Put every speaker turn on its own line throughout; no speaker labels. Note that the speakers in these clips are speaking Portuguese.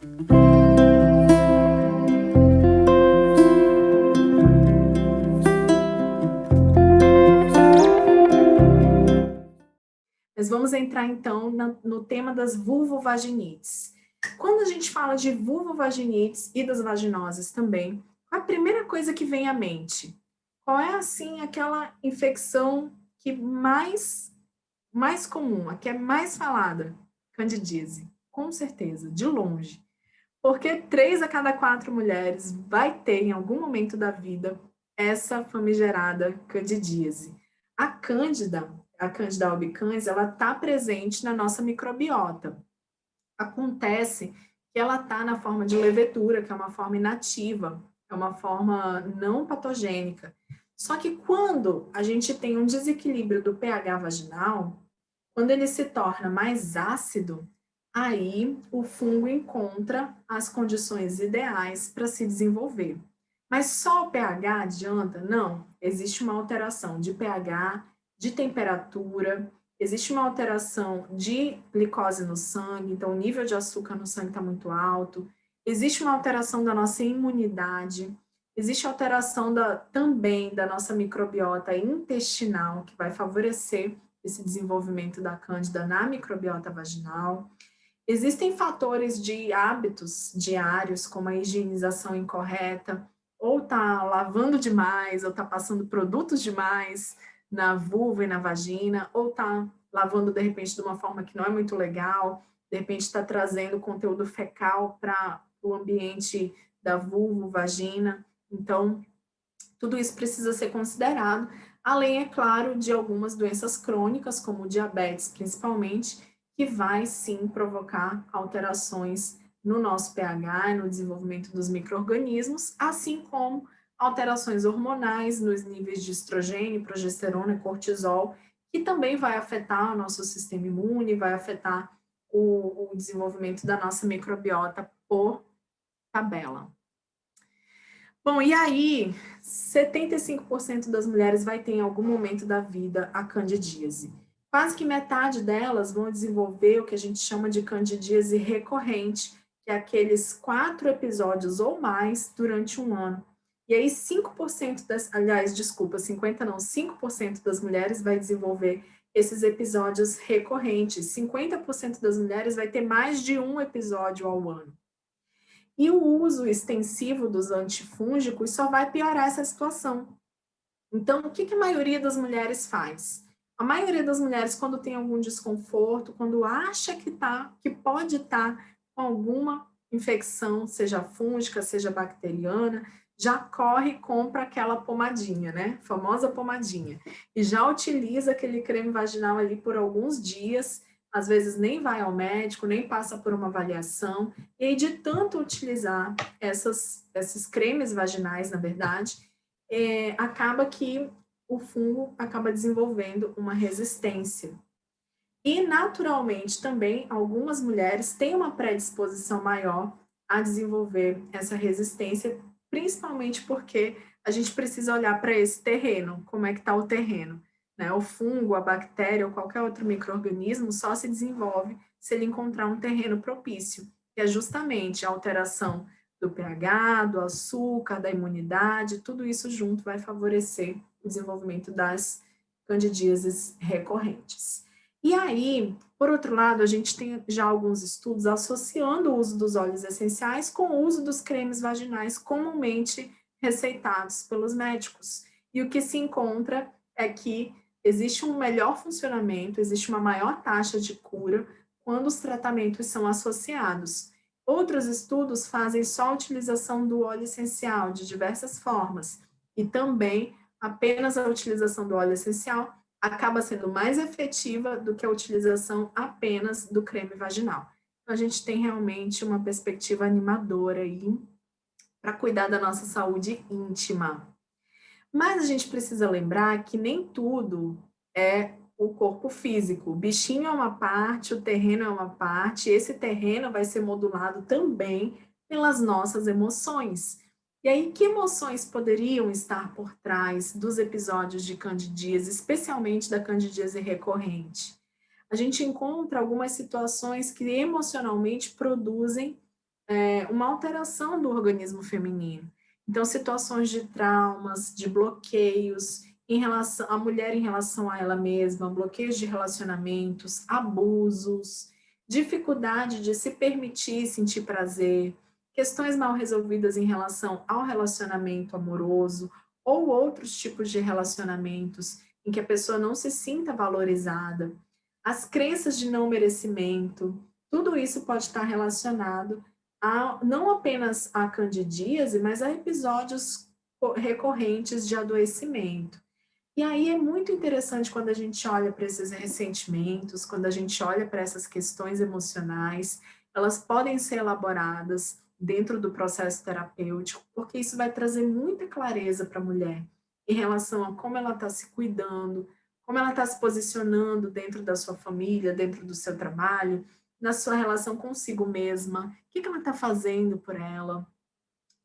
Mas vamos entrar então no tema das vulvovaginites. Quando a gente fala de vulvovaginites e das vaginoses também, a primeira coisa que vem à mente, qual é assim aquela infecção que mais comum, a que é mais falada? Candidíase, com certeza, de longe. Porque 3 a cada 4 mulheres vai ter em algum momento da vida essa famigerada candidíase. A Cândida, a Candida albicans, ela está presente na nossa microbiota. Acontece que ela está na forma de levedura, que é uma forma inativa, é uma forma não patogênica. Só que quando a gente tem um desequilíbrio do pH vaginal, quando ele se torna mais ácido, aí o fungo encontra as condições ideais para se desenvolver. Mas só o pH adianta? Não. Existe uma alteração de pH, de temperatura, existe uma alteração de glicose no sangue, então o nível de açúcar no sangue está muito alto, existe uma alteração da nossa imunidade, existe alteração também da nossa microbiota intestinal, que vai favorecer esse desenvolvimento da cândida na microbiota vaginal. Existem fatores de hábitos diários, como a higienização incorreta, ou tá lavando demais, ou tá passando produtos demais na vulva e na vagina, ou tá lavando de repente de uma forma que não é muito legal, de repente está trazendo conteúdo fecal para o ambiente da vulva, vagina. Então, tudo isso precisa ser considerado, além, é claro, de algumas doenças crônicas, como o diabetes, principalmente, que vai sim provocar alterações no nosso pH, no desenvolvimento dos micro-organismos, assim como alterações hormonais nos níveis de estrogênio, progesterona e cortisol, que também vai afetar o nosso sistema imune, vai afetar o desenvolvimento da nossa microbiota por tabela. Bom, e aí, 75% das mulheres vai ter em algum momento da vida a candidíase. Quase que metade delas vão desenvolver o que a gente chama de candidíase recorrente, que é aqueles 4 episódios ou mais durante um ano. E aí, 5% das, aliás, desculpa, 50 não, 5% das mulheres vai desenvolver esses episódios recorrentes. 50% das mulheres vai ter mais de um episódio ao ano. E o uso extensivo dos antifúngicos só vai piorar essa situação. Então, o que a maioria das mulheres faz? A maioria das mulheres, quando tem algum desconforto, quando acha que pode estar com alguma infecção, seja fúngica, seja bacteriana, já corre e compra aquela pomadinha, né? Famosa pomadinha. E já utiliza aquele creme vaginal ali por alguns dias, às vezes nem vai ao médico, nem passa por uma avaliação, e aí de tanto utilizar esses cremes vaginais, na verdade, acaba que o fungo acaba desenvolvendo uma resistência. E, naturalmente, também, algumas mulheres têm uma predisposição maior a desenvolver essa resistência, principalmente porque a gente precisa olhar para esse terreno, como é que está o terreno. Né? O fungo, a bactéria ou qualquer outro micro-organismo só se desenvolve se ele encontrar um terreno propício, que é justamente a alteração do pH, do açúcar, da imunidade, tudo isso junto vai favorecer o desenvolvimento das candidíases recorrentes. E aí, por outro lado, a gente tem já alguns estudos associando o uso dos óleos essenciais com o uso dos cremes vaginais comumente receitados pelos médicos. E o que se encontra é que existe um melhor funcionamento, existe uma maior taxa de cura quando os tratamentos são associados. Outros estudos fazem só a utilização do óleo essencial de diversas formas e também apenas a utilização do óleo essencial acaba sendo mais efetiva do que a utilização apenas do creme vaginal. Então, a gente tem realmente uma perspectiva animadora aí para cuidar da nossa saúde íntima. Mas a gente precisa lembrar que nem tudo é o corpo físico. O bichinho é uma parte, o terreno é uma parte, e esse terreno vai ser modulado também pelas nossas emoções. E aí, que emoções poderiam estar por trás dos episódios de candidíase, especialmente da candidíase recorrente? A gente encontra algumas situações que emocionalmente produzem uma alteração do organismo feminino. Então, situações de traumas, de bloqueios em relação à mulher em relação a ela mesma, bloqueios de relacionamentos, abusos, dificuldade de se permitir sentir prazer, questões mal resolvidas em relação ao relacionamento amoroso ou outros tipos de relacionamentos em que a pessoa não se sinta valorizada, as crenças de não merecimento, tudo isso pode estar relacionado não apenas a candidíase, mas a episódios recorrentes de adoecimento. E aí é muito interessante quando a gente olha para esses ressentimentos, quando a gente olha para essas questões emocionais, elas podem ser elaboradas dentro do processo terapêutico, porque isso vai trazer muita clareza para a mulher em relação a como ela está se cuidando, como ela está se posicionando dentro da sua família, dentro do seu trabalho, na sua relação consigo mesma, o que ela está fazendo por ela,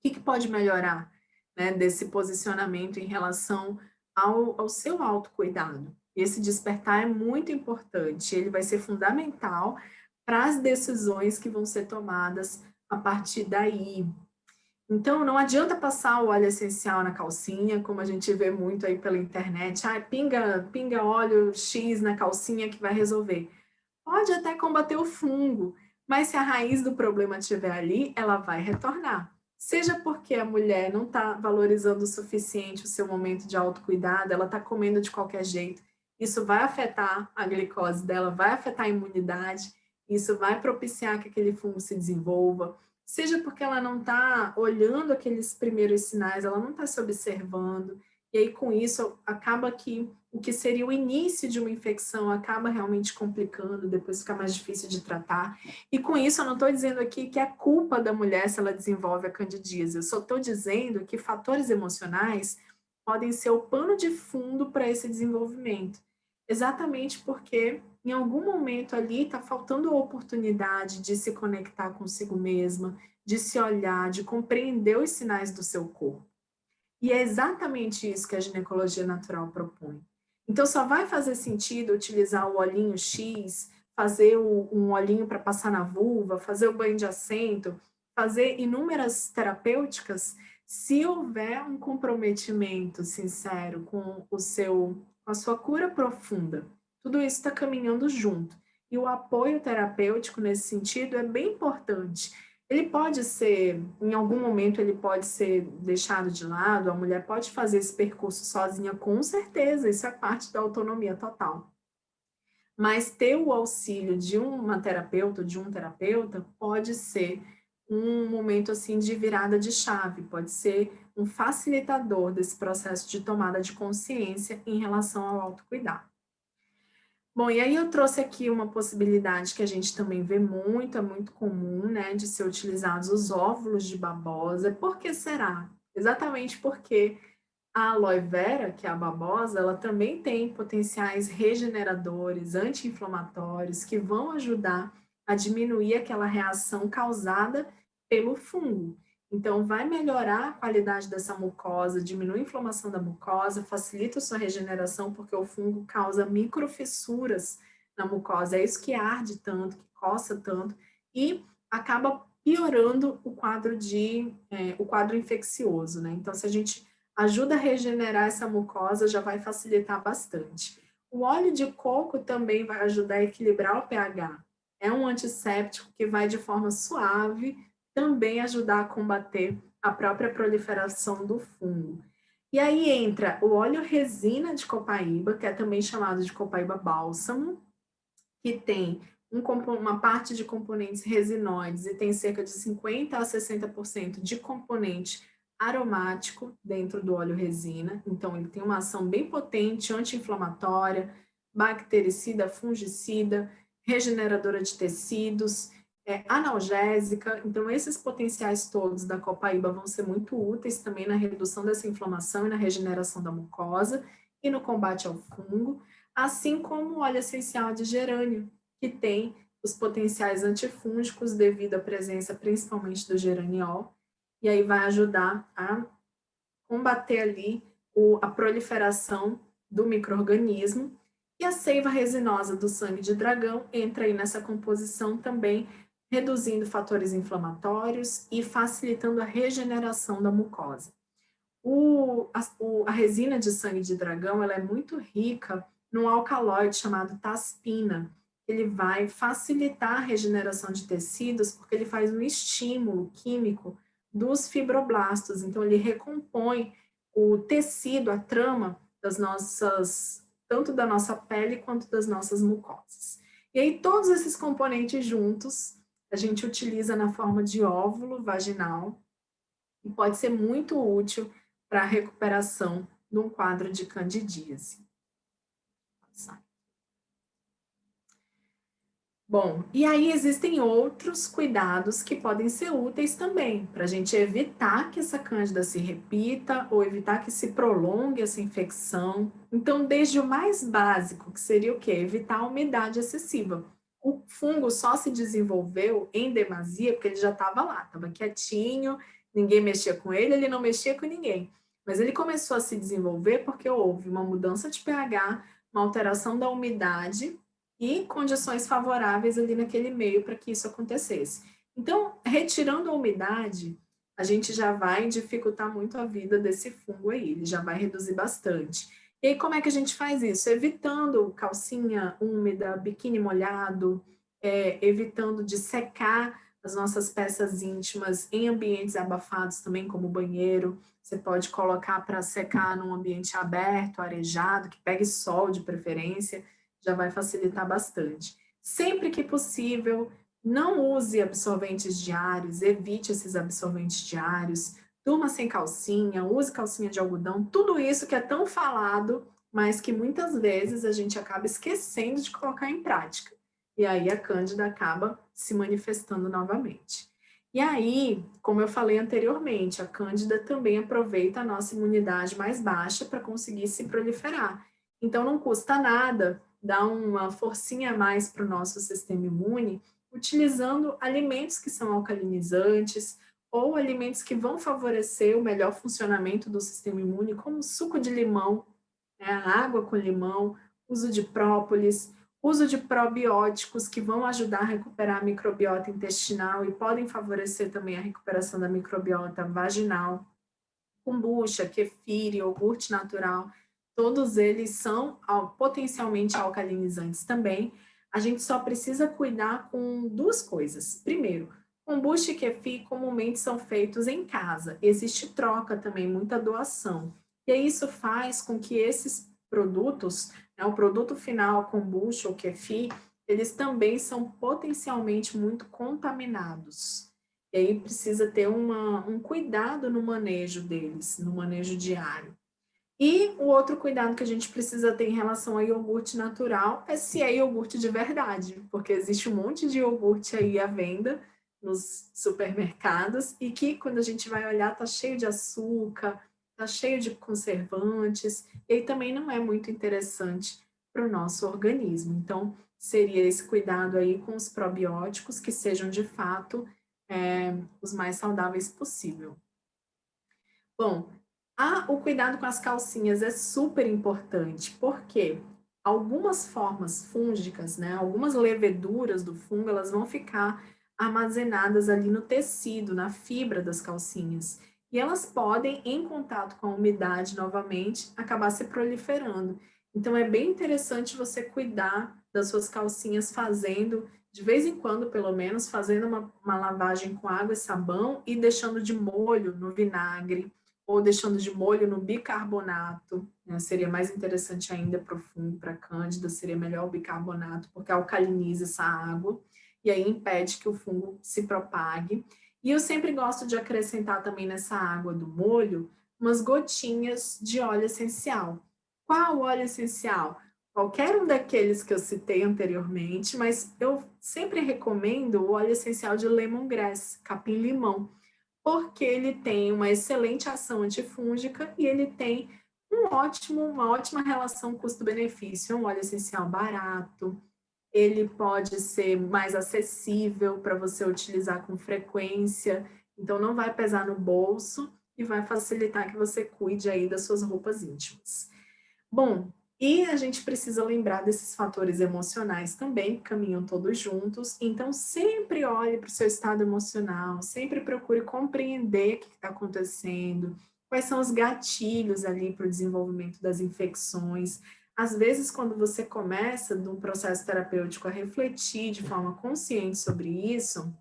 o que pode melhorar, né, desse posicionamento em relação ao seu autocuidado. Esse despertar é muito importante, ele vai ser fundamental para as decisões que vão ser tomadas a partir daí. Então, não adianta passar o óleo essencial na calcinha, como a gente vê muito aí pela internet. Ah, pinga óleo X na calcinha que vai resolver. Pode até combater o fungo, mas se a raiz do problema estiver ali, ela vai retornar. Seja porque a mulher não está valorizando o suficiente o seu momento de autocuidado, ela está comendo de qualquer jeito, isso vai afetar a glicose dela, vai afetar a imunidade, isso vai propiciar que aquele fungo se desenvolva. Seja porque ela não está olhando aqueles primeiros sinais, ela não está se observando, e aí com isso acaba que o que seria o início de uma infecção acaba realmente complicando, depois fica mais difícil de tratar. E com isso eu não estou dizendo aqui que é culpa da mulher se ela desenvolve a candidíase, eu só estou dizendo que fatores emocionais podem ser o pano de fundo para esse desenvolvimento. Exatamente porque em algum momento ali está faltando a oportunidade de se conectar consigo mesma, de se olhar, de compreender os sinais do seu corpo. E é exatamente isso que a ginecologia natural propõe. Então, só vai fazer sentido utilizar o olhinho X, fazer um olhinho para passar na vulva, fazer o banho de assento, fazer inúmeras terapêuticas, se houver um comprometimento sincero com a sua cura profunda. Tudo isso está caminhando junto. E o apoio terapêutico nesse sentido é bem importante. Ele pode ser, em algum momento, ele pode ser deixado de lado, a mulher pode fazer esse percurso sozinha, com certeza, isso é parte da autonomia total. Mas ter o auxílio de uma terapeuta, de um terapeuta, pode ser um momento assim de virada de chave, pode ser um facilitador desse processo de tomada de consciência em relação ao autocuidado. Bom, e aí eu trouxe aqui uma possibilidade que a gente também vê muito, é muito comum, né, de ser utilizados os óvulos de babosa. Por que será? Exatamente porque a aloe vera, que é a babosa, ela também tem potenciais regeneradores, anti-inflamatórios, que vão ajudar a diminuir aquela reação causada pelo fungo. Então, vai melhorar a qualidade dessa mucosa, diminui a inflamação da mucosa, facilita a sua regeneração, porque o fungo causa microfissuras na mucosa. É isso que arde tanto, que coça tanto, e acaba piorando o quadro infeccioso, né? Então, se a gente ajuda a regenerar essa mucosa, já vai facilitar bastante. O óleo de coco também vai ajudar a equilibrar o pH. É um antisséptico que vai de forma suave também ajudar a combater a própria proliferação do fungo. E aí entra o óleo resina de copaíba, que é também chamado de copaíba bálsamo, que tem uma parte de componentes resinoides e tem cerca de 50 a 60% de componente aromático dentro do óleo resina. Então, ele tem uma ação bem potente, anti-inflamatória, bactericida, fungicida, regeneradora de tecidos, analgésica. Então, esses potenciais todos da copaíba vão ser muito úteis também na redução dessa inflamação e na regeneração da mucosa e no combate ao fungo, assim como o óleo essencial de gerânio, que tem os potenciais antifúngicos devido à presença principalmente do geraniol, e aí vai ajudar a combater ali a proliferação do micro-organismo. E a seiva resinosa do sangue de dragão entra aí nessa composição também, reduzindo fatores inflamatórios e facilitando a regeneração da mucosa. A resina de sangue de dragão ela é muito rica num alcaloide chamado taspina. Ele vai facilitar a regeneração de tecidos porque ele faz um estímulo químico dos fibroblastos. Então, ele recompõe o tecido, a trama das nossas, tanto da nossa pele quanto das nossas mucosas. E aí, todos esses componentes juntos, a gente utiliza na forma de óvulo vaginal e pode ser muito útil para a recuperação de um quadro de candidíase. Bom, e aí existem outros cuidados que podem ser úteis também, para a gente evitar que essa cândida se repita ou evitar que se prolongue essa infecção. Então, desde o mais básico, que seria o quê? Evitar a umidade excessiva. O fungo só se desenvolveu em demasia porque ele já estava lá, estava quietinho, ninguém mexia com ele, ele não mexia com ninguém. Mas ele começou a se desenvolver porque houve uma mudança de pH, uma alteração da umidade e condições favoráveis ali naquele meio para que isso acontecesse. Então, retirando a umidade, a gente já vai dificultar muito a vida desse fungo aí, ele já vai reduzir bastante. E aí, como é que a gente faz isso? Evitando calcinha úmida, biquíni molhado, evitando de secar as nossas peças íntimas em ambientes abafados também, como banheiro. Você pode colocar para secar num ambiente aberto, arejado, que pegue sol de preferência, já vai facilitar bastante. Sempre que possível, não use absorventes diários, evite esses absorventes diários, durma sem calcinha, use calcinha de algodão, tudo isso que é tão falado, mas que muitas vezes a gente acaba esquecendo de colocar em prática. E aí a cândida acaba se manifestando novamente. E aí, como eu falei anteriormente, a cândida também aproveita a nossa imunidade mais baixa para conseguir se proliferar. Então não custa nada dar uma forcinha a mais para o nosso sistema imune, utilizando alimentos que são alcalinizantes ou alimentos que vão favorecer o melhor funcionamento do sistema imune, como suco de limão, né, água com limão, uso de própolis, uso de probióticos que vão ajudar a recuperar a microbiota intestinal e podem favorecer também a recuperação da microbiota vaginal, kombucha, kefir, iogurte natural, todos eles são potencialmente alcalinizantes também. A gente só precisa cuidar com duas coisas. Primeiro, kombucha e kefir comumente são feitos em casa. Existe troca também, muita doação. E aí isso faz com que esses produtos, né, o produto final, kombucha ou kefir, eles também são potencialmente muito contaminados. E aí precisa ter um cuidado no manejo deles, no manejo diário. E o outro cuidado que a gente precisa ter em relação a iogurte natural é se é iogurte de verdade, porque existe um monte de iogurte aí à venda nos supermercados e que quando a gente vai olhar tá cheio de açúcar, tá cheio de conservantes, e aí também não é muito interessante para o nosso organismo. Então, seria esse cuidado aí com os probióticos que sejam de fato os mais saudáveis possível. Bom, o cuidado com as calcinhas é super importante, porque algumas formas fúngicas, né, algumas leveduras do fungo, elas vão ficar armazenadas ali no tecido, na fibra das calcinhas. E elas podem, em contato com a umidade novamente, acabar se proliferando. Então, é bem interessante você cuidar das suas calcinhas fazendo, de vez em quando, pelo menos, fazendo uma lavagem com água e sabão e deixando de molho no vinagre, ou deixando de molho no bicarbonato, né? Seria mais interessante ainda para o fungo, para a cândida, seria melhor o bicarbonato, porque alcaliniza essa água, e aí impede que o fungo se propague. E eu sempre gosto de acrescentar também nessa água do molho, umas gotinhas de óleo essencial. Qual óleo essencial? Qualquer um daqueles que eu citei anteriormente, mas eu sempre recomendo o óleo essencial de lemongrass, capim-limão, porque ele tem uma excelente ação antifúngica e ele tem uma ótima relação custo-benefício. É um óleo essencial barato, ele pode ser mais acessível para você utilizar com frequência, então não vai pesar no bolso e vai facilitar que você cuide aí das suas roupas íntimas. Bom, E a gente precisa lembrar desses fatores emocionais também, que caminham todos juntos. Então, sempre olhe para o seu estado emocional, sempre procure compreender o que está acontecendo, quais são os gatilhos ali para o desenvolvimento das infecções. Às vezes, quando você começa num processo terapêutico a refletir de forma consciente sobre isso,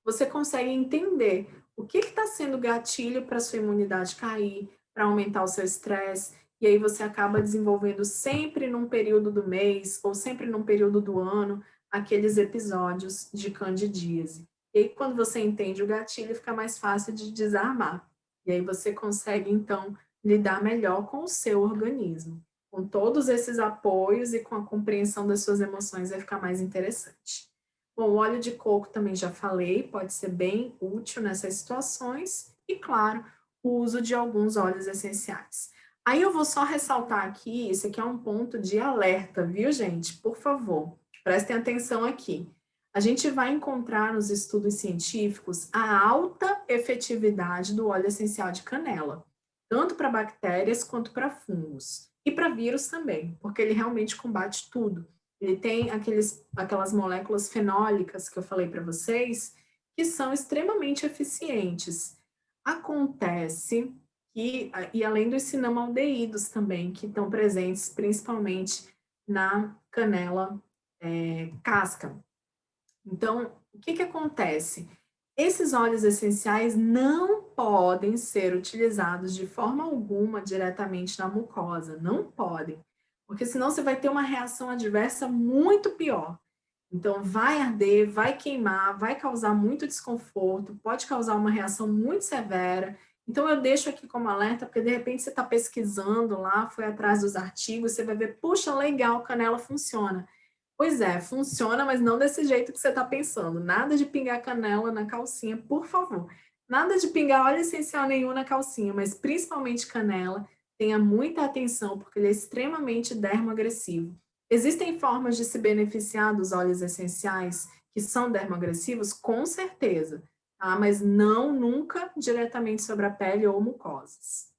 você consegue entender o que está sendo gatilho para sua imunidade cair, para aumentar o seu estresse, e aí você acaba desenvolvendo sempre num período do mês ou sempre num período do ano aqueles episódios de candidíase. E aí, quando você entende o gatilho, fica mais fácil de desarmar. E aí você consegue, então, lidar melhor com o seu organismo. Com todos esses apoios e com a compreensão das suas emoções, vai ficar mais interessante. Bom, o óleo de coco também já falei, pode ser bem útil nessas situações, e claro, o uso de alguns óleos essenciais. Aí eu vou só ressaltar aqui, esse aqui é um ponto de alerta, viu, gente? Por favor, prestem atenção aqui. A gente vai encontrar nos estudos científicos a alta efetividade do óleo essencial de canela, tanto para bactérias quanto para fungos, e para vírus também, porque ele realmente combate tudo. Ele tem aquelas moléculas fenólicas que eu falei para vocês, que são extremamente eficientes. Acontece que, e além dos cinnamaldeídos também, que estão presentes principalmente na canela casca. Então, o que acontece? Esses óleos essenciais não podem ser utilizados de forma alguma diretamente na mucosa, não podem, porque senão você vai ter uma reação adversa muito pior. Então, vai arder, vai queimar, vai causar muito desconforto, pode causar uma reação muito severa. Então, eu deixo aqui como alerta, porque de repente você está pesquisando lá, foi atrás dos artigos, você vai ver, puxa, legal, canela funciona. Pois é, funciona, mas não desse jeito que você está pensando. Nada de pingar canela na calcinha, por favor. Nada de pingar óleo essencial nenhum na calcinha, mas principalmente canela. Tenha muita atenção, porque ele é extremamente dermoagressivo. Existem formas de se beneficiar dos óleos essenciais que são dermoagressivos? Com certeza, tá? Mas não nunca diretamente sobre a pele ou mucosas.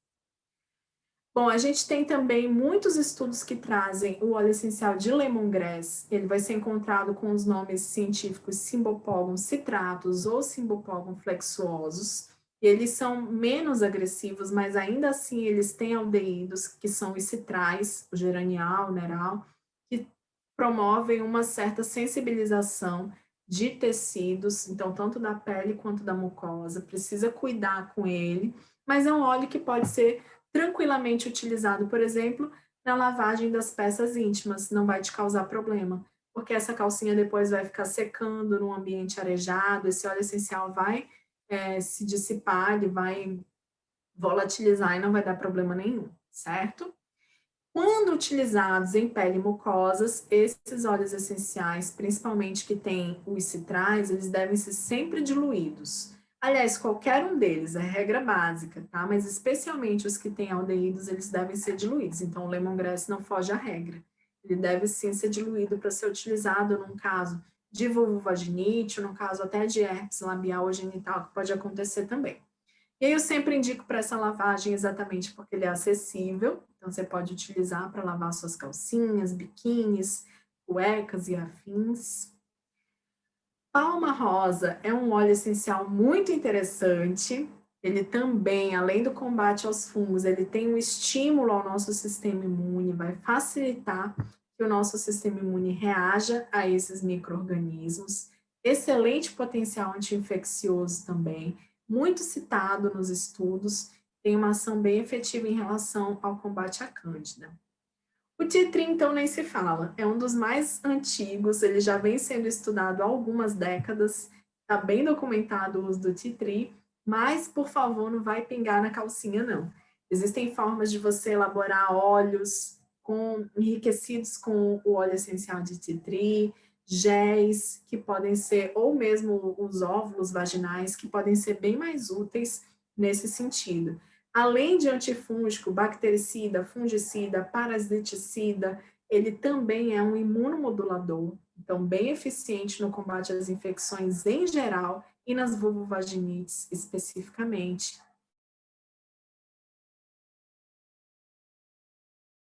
Bom, a gente tem também muitos estudos que trazem o óleo essencial de lemongrass. Ele vai ser encontrado com os nomes científicos Cymbopogon citratus ou Cymbopogon flexuosus. Eles são menos agressivos, mas ainda assim eles têm aldeídos, que são os citrais, o geranial, o neral, que promovem uma certa sensibilização de tecidos, então tanto da pele quanto da mucosa. Precisa cuidar com ele, mas é um óleo que pode ser tranquilamente utilizado, por exemplo, na lavagem das peças íntimas, não vai te causar problema, porque essa calcinha depois vai ficar secando num ambiente arejado, esse óleo essencial vai se dissipar, ele vai volatilizar e não vai dar problema nenhum, certo? Quando utilizados em pele e mucosas, esses óleos essenciais, principalmente que têm os citrais, eles devem ser sempre diluídos. Aliás, qualquer um deles, é regra básica, tá? Mas especialmente os que têm aldeídos, eles devem ser diluídos. Então, o lemongrass não foge à regra. Ele deve sim ser diluído para ser utilizado num caso de vulvovaginite, ou num caso até de herpes labial ou genital, que pode acontecer também. E aí eu sempre indico para essa lavagem exatamente porque ele é acessível, então você pode utilizar para lavar suas calcinhas, biquínis, cuecas e afins. Palma rosa é um óleo essencial muito interessante. Ele também, além do combate aos fungos, ele tem um estímulo ao nosso sistema imune, vai facilitar que o nosso sistema imune reaja a esses micro-organismos. Excelente potencial anti-infeccioso também, muito citado nos estudos, tem uma ação bem efetiva em relação ao combate à cândida. O titri, então, nem se fala. É um dos mais antigos, ele já vem sendo estudado há algumas décadas, está bem documentado o uso do titri, mas, por favor, não vai pingar na calcinha, não. Existem formas de você elaborar óleos enriquecidos com o óleo essencial de titri, géis, que podem ser, ou mesmo os óvulos vaginais, que podem ser bem mais úteis nesse sentido. Além de antifúngico, bactericida, fungicida, parasiticida, ele também é um imunomodulador, então bem eficiente no combate às infecções em geral e nas vulvovaginites especificamente.